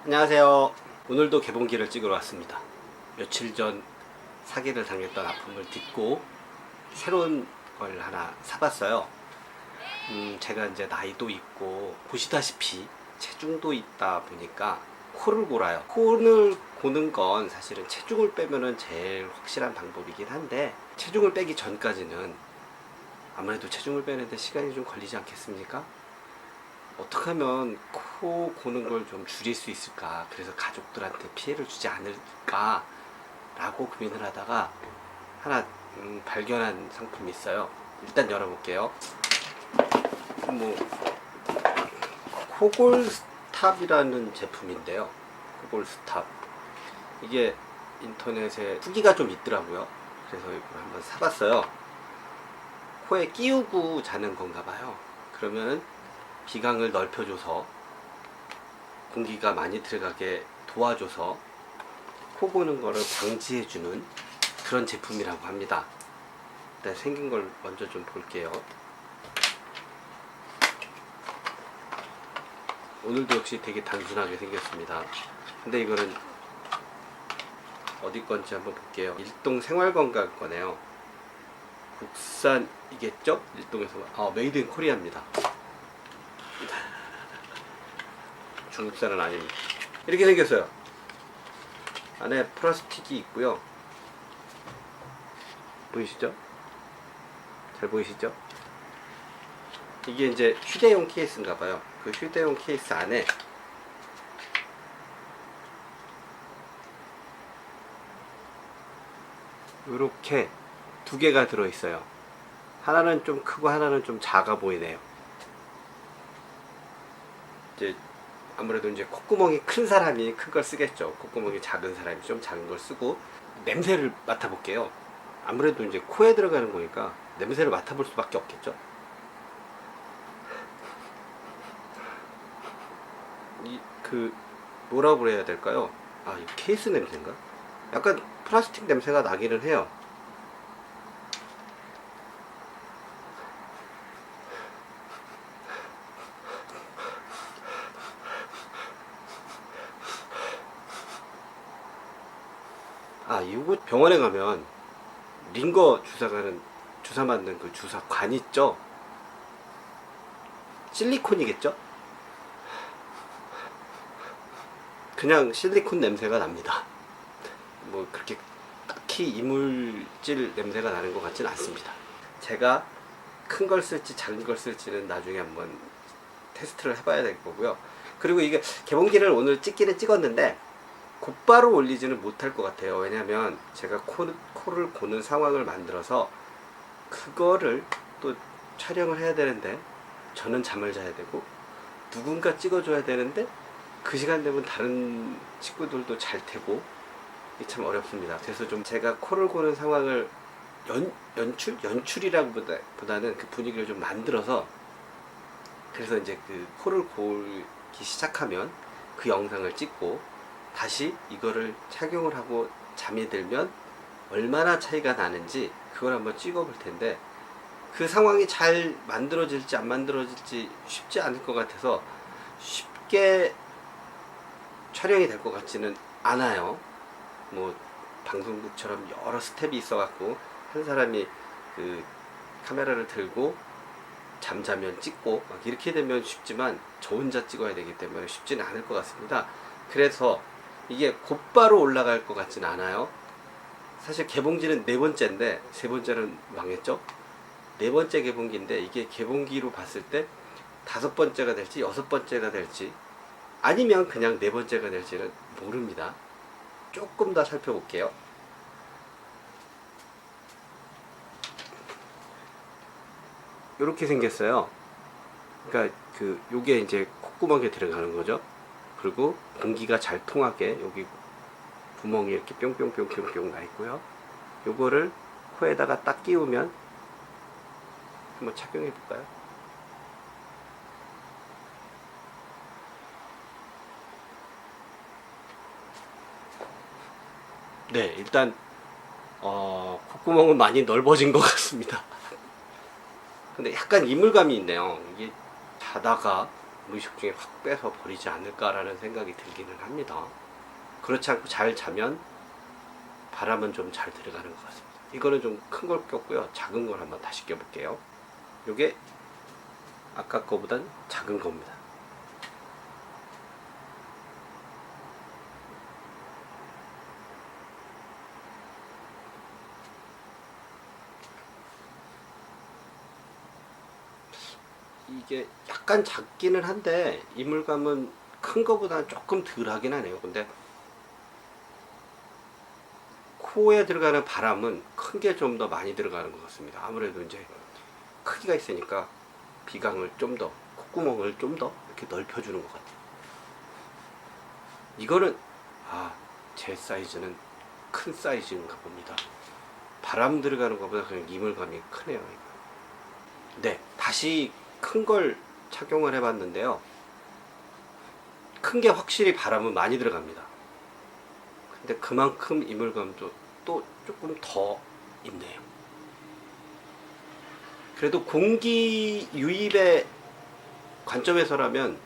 안녕하세요. 오늘도 개봉기를 찍으러 왔습니다. 며칠 전 사기를 당했던 아픔을 딛고 새로운 걸 하나 사봤어요. 제가 이제 나이도 있고 보시다시피 체중도 있다 보니까 코를 골아요. 코를 고는 건 사실은 체중을 빼면은 제일 확실한 방법이긴 한데, 체중을 빼기 전까지는 아무래도 체중을 빼는데 시간이 좀 걸리지 않겠습니까? 어떻게 하면 코 고는 걸 좀 줄일 수 있을까, 그래서 가족들한테 피해를 주지 않을까 라고 고민을 하다가 하나 발견한 상품이 있어요. 일단 열어볼게요. 코골스탑이라는 제품인데요. 코골스탑, 이게 인터넷에 후기가 좀 있더라고요. 그래서 이걸 한번 사봤어요. 코에 끼우고 자는 건가 봐요. 그러면 비강을 넓혀줘서 공기가 많이 들어가게 도와줘서 코 고는 거를 방지해주는 그런 제품이라고 합니다. 일단 생긴 걸 먼저 좀 볼게요. 오늘도 역시 되게 단순하게 생겼습니다. 근데 이거는 어디 건지 한번 볼게요. 일동 생활건강 거네요. 국산이겠죠? 일동에서 메이드 인 코리아입니다. 중국산은 아닙니다. 이렇게 생겼어요. 안에 플라스틱이 있고요. 보이시죠? 잘 보이시죠? 이게 이제 휴대용 케이스인가 봐요. 그 휴대용 케이스 안에 이렇게 두 개가 들어있어요. 하나는 좀 크고 하나는 좀 작아 보이네요. 이제 아무래도 이제 콧구멍이 큰 사람이 큰 걸 쓰겠죠. 콧구멍이 작은 사람이 좀 작은 걸 쓰고, 냄새를 맡아볼게요. 아무래도 이제 코에 들어가는 거니까 냄새를 맡아볼 수밖에 없겠죠. 뭐라고 그래야 될까요? 이 케이스 냄새인가? 약간 플라스틱 냄새가 나기는 해요. 이거 병원에 가면 링거 주사 맞는 그 주사관 있죠? 실리콘이겠죠? 그냥 실리콘 냄새가 납니다. 그렇게 딱히 이물질 냄새가 나는 것 같지는 않습니다. 제가 큰 걸 쓸지 작은 걸 쓸지는 나중에 한번 테스트를 해봐야 될 거고요. 그리고 이게 개봉기를 오늘 찍기는 찍었는데 곧바로 올리지는 못할 것 같아요. 왜냐면 제가 코를 고는 상황을 만들어서 그거를 또 촬영을 해야 되는데, 저는 잠을 자야 되고 누군가 찍어줘야 되는데 그 시간 되면 다른 친구들도 잘 테고, 이게 참 어렵습니다. 그래서 좀 제가 코를 고는 상황을 연출이라기보다는 그 분위기를 좀 만들어서, 그래서 이제 그 코를 골기 시작하면 그 영상을 찍고 다시 이거를 착용을 하고 잠이 들면 얼마나 차이가 나는지 그걸 한번 찍어 볼 텐데, 그 상황이 잘 만들어질지 안 만들어질지 쉽지 않을 것 같아서 쉽게 촬영이 될 것 같지는 않아요. 방송국처럼 여러 스텝이 있어 갖고 한 사람이 그 카메라를 들고 잠자면 찍고 이렇게 되면 쉽지만, 저 혼자 찍어야 되기 때문에 쉽지는 않을 것 같습니다. 그래서 이게 곧바로 올라갈 것 같진 않아요. 사실 개봉지는 4번째인데 3번째는 망했죠. 4번째 개봉기인데 이게 개봉기로 봤을 때 5번째가 될지 6번째가 될지, 아니면 그냥 4번째가 될지는 모릅니다. 조금 더 살펴볼게요. 이렇게 생겼어요. 그러니까 요게 이제 콧구멍에 들어가는 거죠. 그리고 공기가 잘 통하게 여기 구멍이 이렇게 뿅뿅뿅뿅뿅 나 있고요. 요거를 코에다가 딱 끼우면 한번 착용해 볼까요? 네, 일단 콧구멍은 많이 넓어진 것 같습니다. 근데 약간 이물감이 있네요. 이게 자다가 무의식 중에 확 빼서 버리지 않을까라는 생각이 들기는 합니다. 그렇지 않고 잘 자면 바람은 좀 잘 들어가는 것 같습니다. 이거는 좀 큰 걸 꼈고요. 작은 걸 한번 다시 껴볼게요. 요게 아까 거보단 작은 겁니다. 이게 약간 작기는 한데 이물감은 큰 거보다는 조금 덜 하긴 하네요. 근데 코에 들어가는 바람은 큰 게 좀 더 많이 들어가는 것 같습니다. 아무래도 이제 크기가 있으니까 비강을 좀 더, 콧구멍을 좀 더 이렇게 넓혀주는 것 같아요. 이거는 제 사이즈는 큰 사이즈인가 봅니다. 바람 들어가는 것보다 그냥 이물감이 크네요. 네, 다시 큰 걸 착용을 해봤는데요. 큰 게 확실히 바람은 많이 들어갑니다. 근데 그만큼 이물감도 또 조금 더 있네요. 그래도 공기 유입의 관점에서라면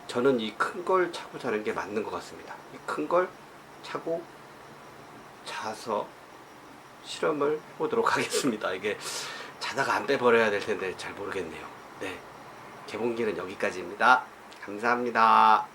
저는 이 큰 걸 차고 자는 게 맞는 것 같습니다. 이 큰 걸 차고 자서 실험을 해보도록 하겠습니다. 이게 자다가 안 빼버려야 될 텐데 잘 모르겠네요. 네, 개봉기는 여기까지입니다. 감사합니다.